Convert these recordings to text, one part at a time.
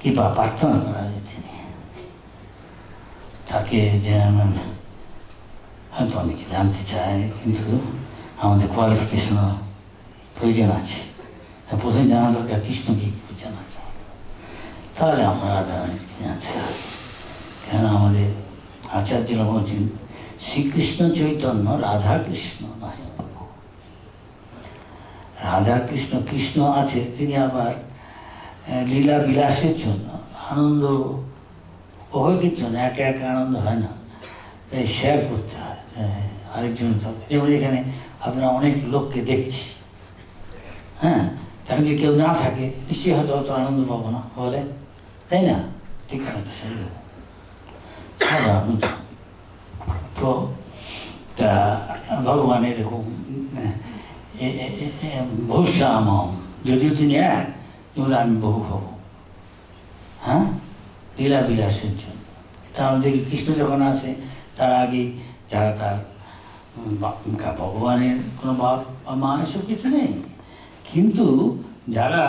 কৃপা প্রার্থনা করা যে তিনি তাকে যে হয়তো অনেকে জানতে চায়, কিন্তু আমাদের কোয়ালিফিকেশনও প্রয়োজন আছে। তা প্রথমে জানা দরকার কৃষ্ণকে কী জানা যায়, তাহলে আমরা রাধারানীকে জানতে হবে। কেন আমাদের আচার্যরা বলছেন শ্রীকৃষ্ণ চৈতন্য রাধা কৃষ্ণ নয়। রাধা কৃষ্ণ, কৃষ্ণ আছে, তিনি আবার লীলা বিলাসের জন্য, আনন্দ উপভোগের জন্য। একে একে আনন্দ হয় না, তাই শেয়ার করতে হয় আরেকজনের সঙ্গে। যেমন এখানে আমরা অনেক লোককে দেখছি, হ্যাঁ, এখন যদি কেউ না থাকে নিশ্চয়ই হয়তো অত আনন্দ পাবো না, বলে, তাই না? ঠিক আছে, সেই তো তা ভগবান এরকম ভূষাম, যদিও তিনি এক, কিন্তু আমি বহু হব, হ্যাঁ, লীলা বিলাসের জন্য। তা আমরা দেখি কৃষ্ণ যখন আসে তার আগে যারা তার ভগবানের কোনো বাপ বা মা এসব কিছু নেই, কিন্তু যারা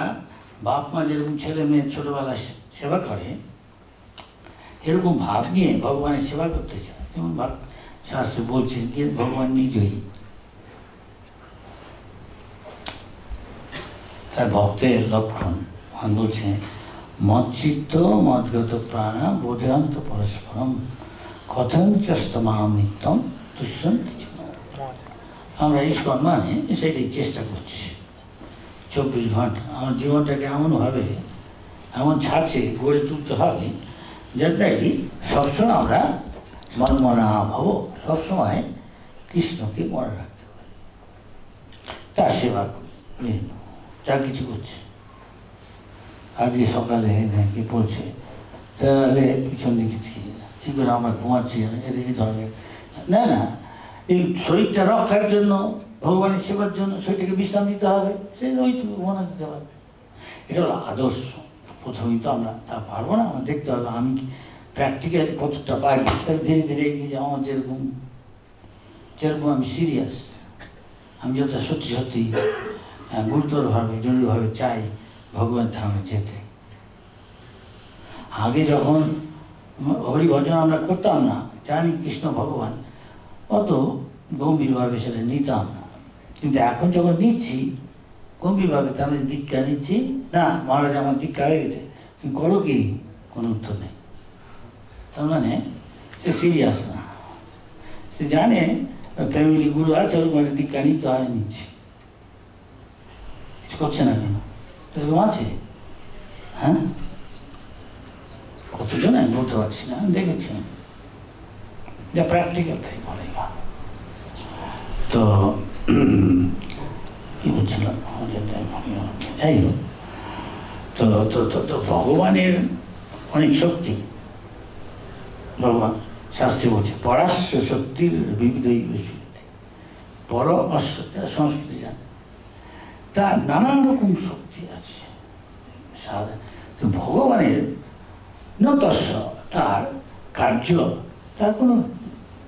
বাপ মা যেরকম ছেলে মেয়ের ছোটোবেলায় সেবা করে, এরকম ভাব নিয়ে ভগবানের সেবা করতে চায়। যেমন শাস্ত্রে বলছেন যে ভগবান নিজেই তার ভক্তের লক্ষণ বলছে মচ্চিত্ত মদ্গত প্রাণা বোধয়ন্ত পরস্পরম কথঞ্চস্তমাম নিত্যম দুষ্যন্তি। আমরা ইস্কন মানে সেটাই চেষ্টা করছি 24 ঘন্টা আমার জীবনটাকে এমনভাবে এমন ছাঁচে গড়ে তুলতে হবে যাতে কি সবসময় আমরা মনমনা ভাব, সবসময় কৃষ্ণকে মনে রাখতে পারি, তার সেবা করি, যা কিছু করছে। আজকে সকালে কি বলছে, তাহলে পিছন দিকে কী করে আমরা ঘুমাচ্ছি, এদিকে ধরবে না, না, এই শরীরটা রক্ষার জন্য, ভগবানের সেবার জন্য শরীরটাকে বিশ্রাম দিতে হবে, সেই ওইটুকু ঘুমানো দিতে পারবে। এটা হলো আদর্শ। প্রথমেই তো আমরা তা পারবো না, আমরা দেখতে হবে আমি প্র্যাকটিক্যালি কতটা পারি। ধীরে ধীরে এগিয়ে যে আমার যেরকম আমি সিরিয়াস, আমি যত সত্যি সত্যি গুরুতরভাবে জরুরিভাবে চাই ভগবান ধামে যেতে। আগে যখন হরিভজন আমরা করতাম না, জানি কৃষ্ণ ভগবান, অত গম্ভীরভাবে সেটা নিতাম না, কিন্তু এখন যখন নিচ্ছি গম্ভীরভাবে, তাহলে দীক্ষা নিচ্ছি না, মহারাজ আমার দীক্ষা হয়ে গেছে, তুমি করো কি, কোনো উত্তর নেই। তার মানে সে সিরিয়াস না, সে জানে ফ্যামিলি গুরু আছে, ওর মানে দীক্ষা নিতে হয়, নিচ্ছে, কিছু করছে না কেন, এরকম আছে। হ্যাঁ, কতজন আমি বলতে পারছি না, দেখেছি যা প্র্যাকটিক্যাল তাই বলে। তো কি বলছিলাম, যাই হোক, তো ভগবানের অনেক শক্তি, ভগবান শাস্ত্রে বলছে পরাশ্য শক্তির বিবিধই শক্তি, পর অশ্ব, সংস্কৃতি জানে, তার নানান রকম শক্তি আছে। তো ভগবানের নতস্য, তার কার্য, তার কোনো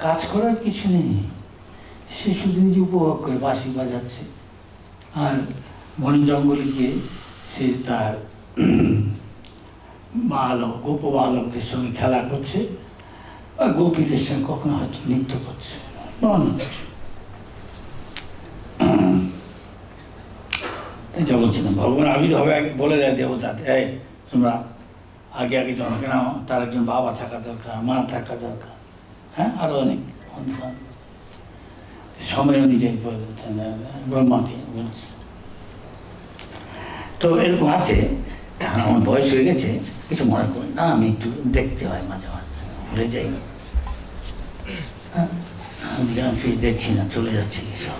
কাজ করার কিছু নেই, সে শুধু নিজে উপভোগ করে বাঁশি বাজাচ্ছে, আর বন জঙ্গলে গিয়ে সে তার বালক গোপ বালকদের সঙ্গে খেলা করছে, আর গোপীদের সঙ্গে কখনো হয়তো নৃত্য করছে। যা বলছিলাম, ভগবান আবির্ভাবে আগে বলে দেয় দেবতাদের, এই তোমরা আগে আগে জনকে নাও, তার একজন বাবা থাকা দরকার, মা থাকা দরকার, হ্যাঁ, আরও অনেক সময় অনুযায়ী ব্রহ্মাকে বলছে। তো এরকম আছে, এখন আমার বয়স হয়ে গেছে, কিছু মনে করি না, আমি একটু দেখতে হয় মাঝে মাঝে, ভুলে যাই, সেই দেখছি না, চলে যাচ্ছে এসব।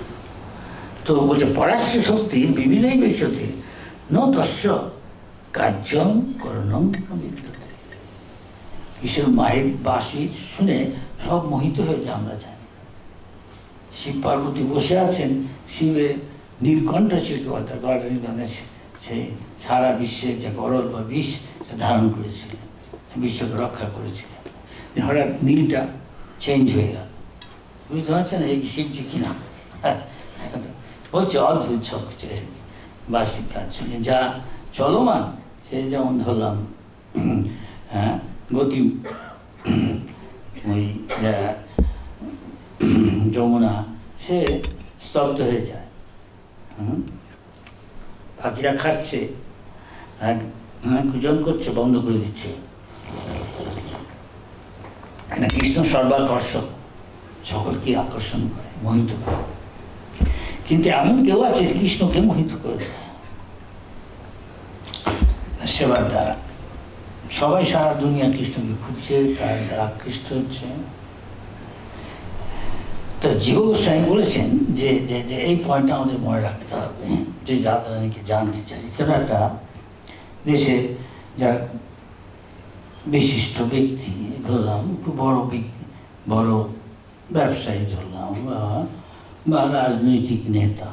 তো বলছে পরাশ্য শক্তি বিভিন্নই বিষয়তে ন তস্য কার্যং করণং বিদ্যতে। কিশোর মায়ের বাঁশি শুনে সব মোহিত হয়েছে, আমরা জানি। শিব পার্বতী বসে আছেন, শিবের নীলকণ্ঠ শিল্প সেই সারা বিশ্বের যে গরল বা বিষ ধারণ করেছিলেন, বিশ্বকে রক্ষা করেছিলেন। হঠাৎ নীলটা চেঞ্জ হয়ে গেল, বুঝতে পারছেন এই শিবজি কিনা, বলছে অদ্ভুত সব কিছু বার্ষিক কাজ শুনে যা চলমান, সে যেমন ধরলাম গতি ওই যমুনা সে স্তব্ধ হয়ে যায়। পাখিরা খাচ্ছে আর কুজন করছে, বন্ধ করে দিচ্ছে। কৃষ্ণ সর্বাকর্ষক, সকলকে আকর্ষণ করে, মোহিত করে। কিন্তু এমন কেউ আছে কৃষ্ণকে মোহিত করে দেয় সেবার দ্বারা। সবাই সারা দুনিয়া কৃষ্ণকে খুঁজছে, তার দ্বারা আকৃষ্ট হচ্ছে। তো জীব গোস্বামী বলেছেন যে যে যে এই পয়েন্টটা আমাদের মনে রাখতে হবে, যে রাধারানীকে জানতে চাই। কেন একটা দেশে যারা বিশিষ্ট ব্যক্তি ধরলাম, একটু বড় ব্যবসায়ী ধরলাম, বা রাজনৈতিক নেতা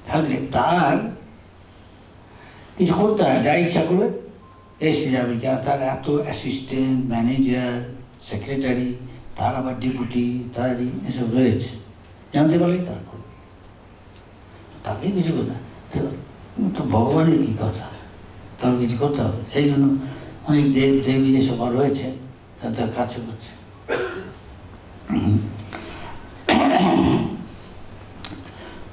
থাকলে তার কিছু করতে হয়, যা ইচ্ছা করবে এসে যাবে। তার এত অ্যাসিস্ট্যান্ট, ম্যানেজার, সেক্রেটারি, তার আবার ডিপুটি, তারই এসব রয়েছে, জানতে পারলেই তার করবে, তাকে কিছু কথা। তো ভগবানের কী কথা, তার কিছু করতে হবে। সেই জন্য অনেক দেব দেবী এসব রয়েছে, তার কাছে করছে।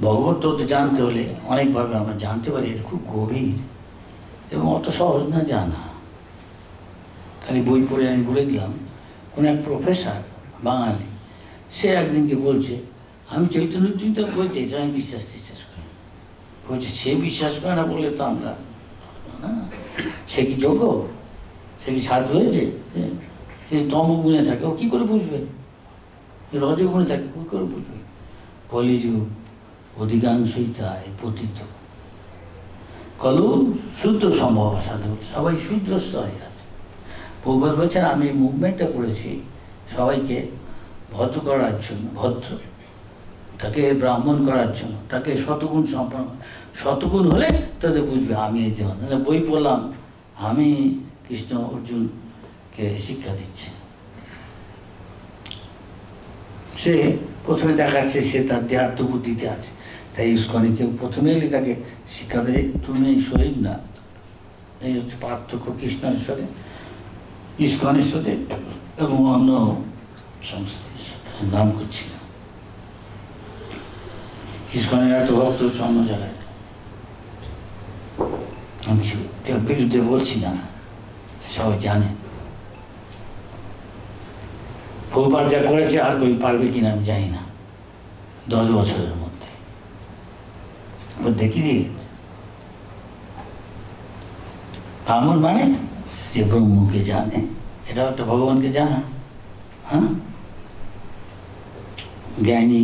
ভগবত তত্ত্ব জানতে হলে অনেকভাবে আমরা জানতে পারি, এটা খুব গভীর এবং অত সহজ না জানা। খালি বই পড়ে আমি বলে দিলাম। কোনো এক প্রফেসর বাঙালি, সে একদিনকে বলছে, আমি চৈতন্য চিন্তা বলছি, আমি বিশ্বাস করি। বলছে সে বিশ্বাস করে না বললে তো আমরা, সে কি যোগ্য, সে কি সাধু হয়েছে? সে তমগুণে থাকে, ও কী করে বুঝবে? রজগুণে থাকে, কী করে বুঝবে? কলিযুগ অধিকাংশই তাই পতিত, কলু শুদ্ধ সম্ভব সাধু, সবাই শুদ্ধ স্তরে আছে। প্রভুপাদ বলছেন, আমি এই মুভমেন্টটা করেছি সবাইকে ভদ্র করার জন্য, তাকে ব্রাহ্মণ করার জন্য, তাকে শতগুণ সম্পন্ন, শতগুণ হলে তাদের বুঝবে আমি এই দেওয়া। বই পড়লাম, আমি কৃষ্ণ অর্জুনকে শিক্ষা দিচ্ছি। সে প্রথমে দেখাচ্ছে সে তার দেহাত্ম বুদ্ধিতে আছে, তাই ইস্কনে কেউ প্রথমে এলে তাকে শিক্ষা দেয়, তুমি শরীর না। এই হচ্ছে পার্থক্য কৃষ্ণের সাথে, ইস্কনের সাথে এবং অন্য সংস্থার সাথে। নাম করছি না, ইস্কনের এত ভক্ত হচ্ছে অন্য জায়গায়, আমি কেউ বিরুদ্ধে বলছি না, সবাই জানে। প্রভুপাদ যা করেছে আর কেউ পারবে কিনা আমি জানি না, 10 বছরের মধ্যে দেখি দিয়ে। ব্রাহ্মণ মানে যে ব্রহ্মকে জানে, এটা একটা ভগবানকে জানা। হ্যাঁ, জ্ঞানী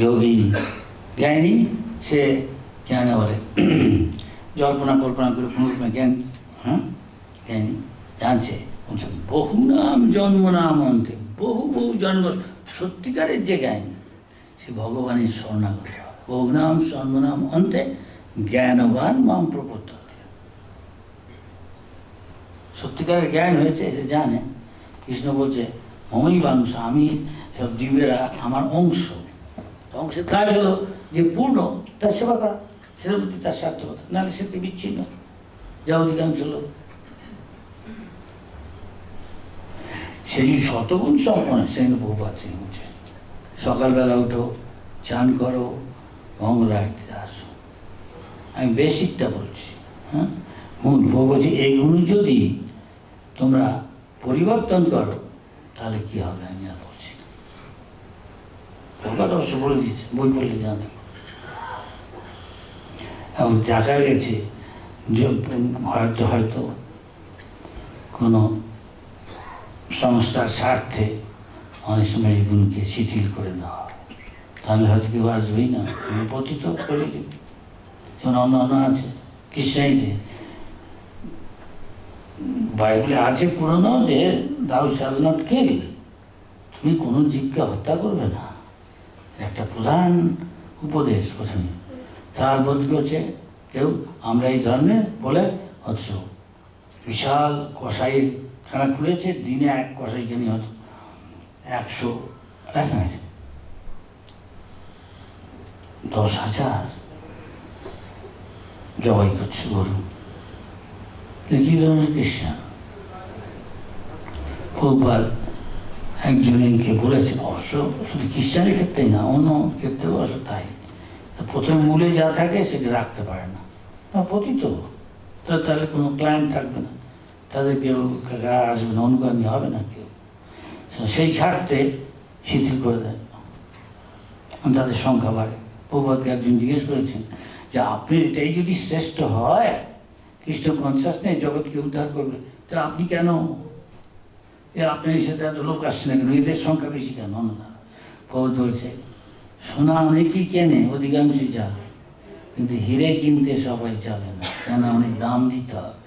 যোগী, জ্ঞানী সে জ্ঞানে বলে জল্পনা কল্পনা করে কোনো জ্ঞান, হ্যাঁ জ্ঞানী জানছে। বহু নাম জন্ম নাম অন্তে, বহু জন্ম, সত্যিকারের যে জ্ঞান সে ভগবানের শরণাগত। বহু নাম জন্মনাম অন্তে জ্ঞানবান মাম প্রপদ্যতে। সত্যিকারের জ্ঞান হয়েছে, সে জানে। কৃষ্ণ বলছে মমই বাংশ, আমি সব জীবেরা আমার অংশ। অংশের কাজ হলো যে পূর্ণ তার সেবা করা, সেটার প্রতি তার স্বার্থকতা, নাহলে সে বিচ্ছিন্ন যা অধিকাংশ লোক। সেই শতগুণ সম্পন্ন সেখানে প্রভুপাদ সিং বলছে, সকালবেলা উঠো, চান করো, মঙ্গল আরতিতে আসো। আমি বেসিকটা বলছি, হ্যাঁ মূল বলছি, এইগুলো যদি তোমরা পরিবর্তন করো তাহলে কী হবে আমি আর বলছি না। প্রভুপাদ অবশ্য বলে দিচ্ছে, বই পড়লে জানতে পারো। এবং দেখা গেছে যে হয়তো কোনো সংস্থার স্বার্থে অনেক সময় এগুলোকে শিথিল করে দেওয়া হয়, তাহলে হয়তো কেউ আসবেই না, পতিত করে দেবে। যেমন অন্য আছে কৃষ্ণাইতে, বাইবেলে আছে পুরনো যে দাউ শ্যাল নট কিল, তুমি কোনো জীবকে হত্যা করবে না, একটা প্রধান উপদেশ প্রথমে। তার বোধ করছে কেউ আমরা এই ধর্মে বলে, অথচ বিশাল কসাই খানা খুলেছে, দিনে এক কসাইকে নিয়ে হতো 10,000 জবাই করছে গরু। কি ধরনের খ্রিস্টান? প্রভুপাদ একজনকে বলেছেন, অবশ্য শুধু খ্রিস্টানের ক্ষেত্রেই না, অন্য ক্ষেত্রেও অবশ্য তাই, প্রথমে মূলে যা থাকে সেটা রাখতে পারে না, পতিত, তাহলে কোনো ক্লায়েন্ট থাকবে না, তাদের কেউ আসবে না, অনুগামী হবে না কেউ, সেই স্বার্থে শিথিল করে দেয়, তাদের সংখ্যা বাড়ে। প্রভুপাদকে একজন জিজ্ঞেস করেছেন যে আপনি এটাই যদি শ্রেষ্ঠ হয়, খ্রিস্ট কনসাসনেস জগৎকে উদ্ধার করবে, তো আপনি কেন আপনার সাথে এত লোক আসছে না কেন, এদের সংখ্যা বেশি কেন? প্রভুপাদ বলছে, সোনা অনেকেই কেনে, অধিকাংশই যাবে, কিন্তু হিরে কিনতে সবাই যাবে না, কেন অনেক দাম দিতে হবে।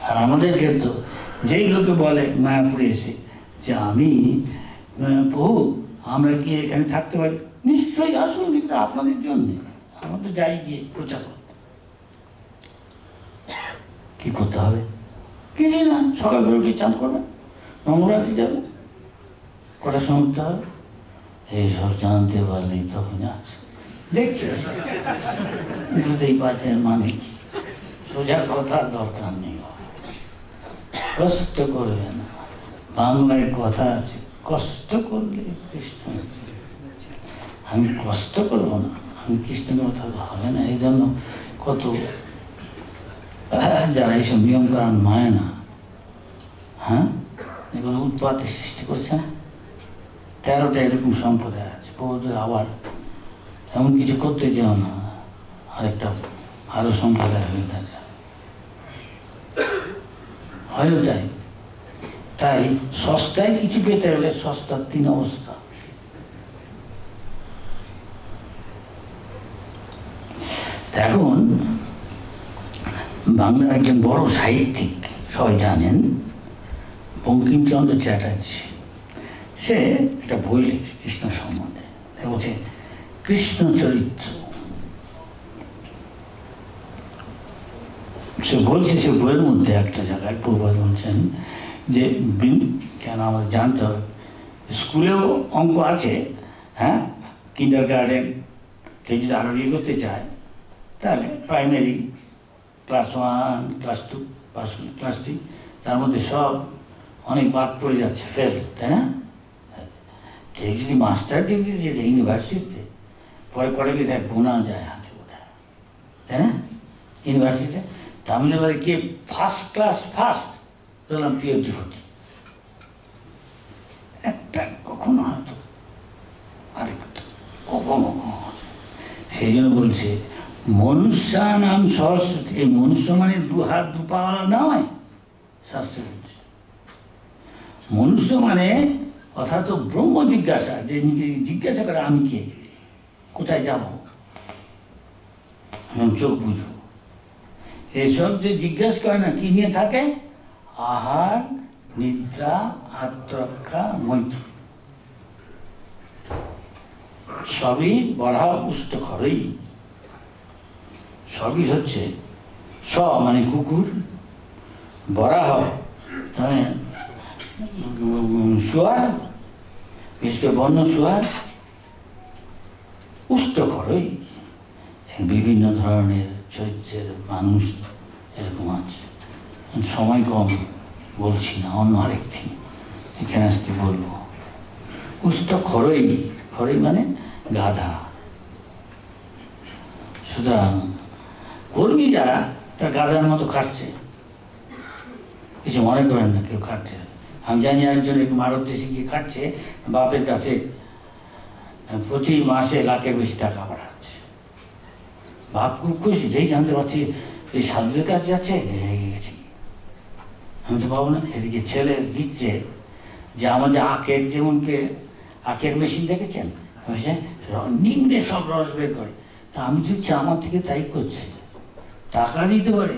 আর আমাদের ক্ষেত্রে যেই লোকে বলে মায়াপুরে এসে যে আমি প্রভু আমরা কি এখানে থাকতে পারি, নিশ্চয়ই আসুন, কিন্তু আপনাদের জন্যে, আমরা তো যাই গিয়ে প্রচার করতে। কি করতে হবে? কিছুই না, সকাল বেলা উঠে চান করবে, মঙ্গলবারটি যাবে, কটার সময় উঠতে হবে, এইসব জানতে পারলেই তখন আছে দেখছি বুঝতেই পারছেন, মানে কি সোজা কথার দরকার নেই, কষ্ট করবে না। বাংলায় কথা আছে, কষ্ট করলে কৃষ্ণ, আমি কষ্ট করবো না, আমি কৃষ্ণের কথা তো হবে না। এই জন্য কত যারা এইসব নিয়মকানুন মানে না, হ্যাঁ, এগুলো উৎপাতের সৃষ্টি করছে না। 13টা এরকম সম্প্রদায় আছে, আবার এমন কিছু করতে চাও না, আরেকটা আরো সম্প্রদায় হয়ে থাকে, হয়ও তাই। তাই সস্তায় কিছু পেতে হলে সস্তার 3 অবস্থা। এখন বাংলার একজন বড় সাহিত্যিক, সবাই জানেন, বঙ্কিমচন্দ্র চ্যাটার্জি, সে একটা বই লিখে কৃষ্ণ সম্বন্ধে, বলছে কৃষ্ণ চরিত্র। সে বলছে, সে বইয়ের মধ্যে একটা জায়গায় প্রভুপাদ বলছেন যে কেন আমাদের জানতে হবে, স্কুলেও অঙ্ক আছে, হ্যাঁ, কিন্ডার গার্ডেন, কেউ যদি আরো ইয়ে করতে চায়, তাহলে প্রাইমারি ক্লাস 1, ক্লাস 2, ক্লাস 3, তার মধ্যে সব অনেক বাদ পড়ে যাচ্ছে, ফেল, তাই না? কেউ যদি মাস্টার ডিগ্রি দিতে ইউনিভার্সিটিতে, পরে কি তাই বোনা যায় হাতে বোধহয়, তাই না? ইউনিভার্সিটিতে তামিলনাড়ে কে ফার্স্ট ক্লাস ফার্স্ট, বললাম পিএইচডি হচ্ছে একটা, কখনো হয়তো আরেকটা, কখনো। সেই জন্য বলছে মনুষ্য নাম সরস্বতী, এই মনুষ্য মানে 2 হাত 2 পা নয়, শাস্ত্রে বলছে মনুষ্য মানে অর্থাৎ ব্রহ্ম জিজ্ঞাসা, যে জিজ্ঞাসা করে আমি কে, কোথায় যাব, চোখ বুঝবো, এসব যে জিজ্ঞাসা করে না, কি নিয়ে থাকে, আহার, নিদ্রা, আত্মরক্ষা, মৈত্র, সবই বড়া পুষ্ট খরই, সবই হচ্ছে মানে কুকুর, বরাহ মানে শুয়ার, বিশেষ করে বন্য শুয়ার, উষ্ট খরই, বিভিন্ন ধরনের চরিত্রের মানুষ এরকম আছে। সময় কম, বলছি না, অন্য আরেকদিন এখানে আসতে বলবো। উষ্ট খরই, খরই মানে গাধা। সুতরাং কর্মী যারা, তার গাধার মতো খাটছে, কিছু মনে করেন না কেউ খাটছে। আমি জানি একজন মানব দেশে গিয়ে খাটছে, বাপের কাছে প্রতি মাসে লাখের বেশি টাকা পাঠাচ্ছে, বাপ খুব খুশি, যেই জানতে পারছি এই সাধুদের কাছে যাচ্ছে, গেছি আমি তো পাবো না। এদিকে ছেলে লিখছে যে আমাদের আখের, যেমনকে আখের মেশিন দেখেছেন, নিম্নে সব রস বের করে, তা আমি দেখছি আমার থেকে তাই করছে, টাকা দিতে পারে,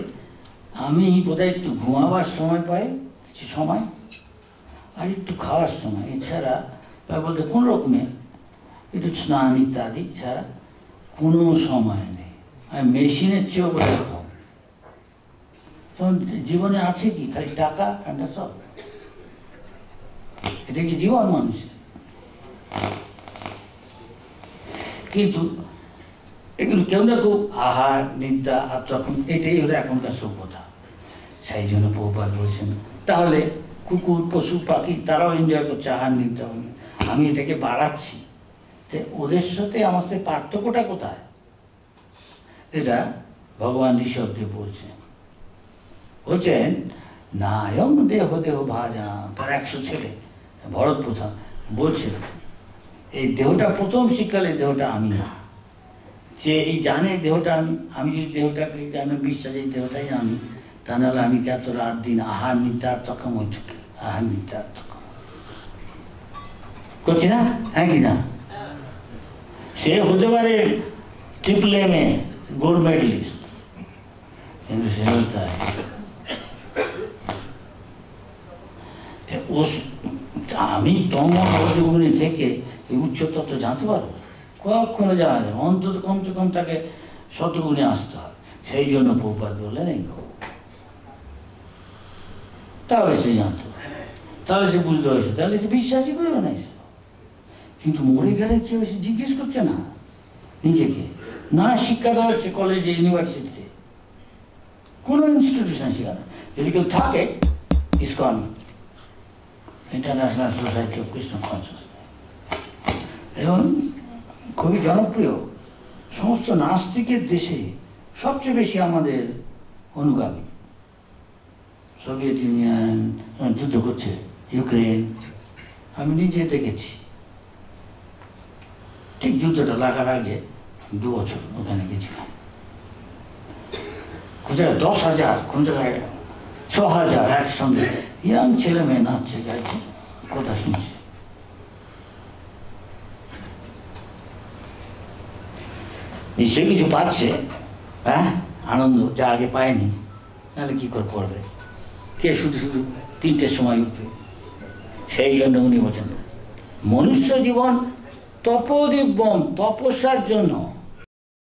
আমি বোধহয় একটু ঘুমাবার সময় পাই কিছু সময়, আর একটু খাওয়ার সময়, এছাড়া বলতে কোনো রকমের একটু স্নান ইত্যাদি ছাড়া কোনো সময় নেই। আর মেশিনের চেয়েও বোধ কম। তখন জীবনে আছে কি, খালি টাকা ঠান্ডা সব, এটা কি জীবন মানুষের? কিন্তু এগুলো কেউ না কেউ আহার নিদ্রা আর তখন এটাই হলো এখনকার সভ্যতা। সেই জন্য প্রভুপাদ বলছেন তাহলে কুকুর পশু পাখি তারাও এনজয় করছে আহার নিদ্রা, আমি এটাকে বাড়াচ্ছি, তো ওদের সাথে আমাদের পার্থক্যটা কোথায়? এটা ভগবান ঋষভদেব বলছেন নায়ম দেহ দেহ ভাজা, তার 100 ছেলে ভরত প্রধান বলছে এই দেহটা প্রথম শিক্ষালে দেহটা আমি না, যে এই জানে দেহটা আমি যদি দেহটাকে জানে বিশ্বাস এই দেহটাই আমি, তা নাহলে আমি এত রাত দিন আহার নিদ্রা তখন আহার নিদ্রা তখন করছি না, হ্যাঁ কি না? সে হতে পারে ট্রিপল এমএ গোল্ড মেডেলিস্ট, কিন্তু সে তাই আমি তমগুণী থেকে এই উচ্চতত্ত্ব জানতে পারবো? কখনো জানা যাবে, অন্তত কমসে কম তাকে শতগুণে আসতে হবে। সেই জন্য প্রভুপাদ বললেন এই তাহলে সে জানতে পারে, তাহলে সে বুঝতে পারছে, তাহলে সে বিশ্বাসই করবে না এসব। কিন্তু মরে গেলে কি হবে সে জিজ্ঞেস করছে না নিজেকে, না শিক্ষা দেওয়া হচ্ছে কলেজে ইউনিভার্সিটিতে, কোনো ইনস্টিটিউশন শেখানো। যদি কেউ থাকে ISKCON international society of Krishna consciousness, এবং খুবই জনপ্রিয়, সমস্ত নাস্তিকের দেশে সবচেয়ে বেশি আমাদের অনুগামী। সোভিয়েত ইউনিয়ন যুদ্ধ করছে, ইউক্রেন, আমি নিজে দেখেছি। ঠিক যুদ্ধটা লাগার আগে 2 বছর ওখানে গেছিলাম। কোন জায়গায় 10,000, কোন জায়গায় 6,000 একসঙ্গে ইয়াং ছেলে মেয়ে নাচছে গাইছে, কথা শুনছে। নিশ্চয়ই কিছু পাচ্ছে, হ্যাঁ, আনন্দ যা আগে পায়নি, নাহলে কি করে পড়বে? কে শুধু শুধু 3টের সময় উঠবে? সেই জন্য উনি বলছেন মনুষ্য জীবন তপোদিব্যম, তপস্যার জন্য।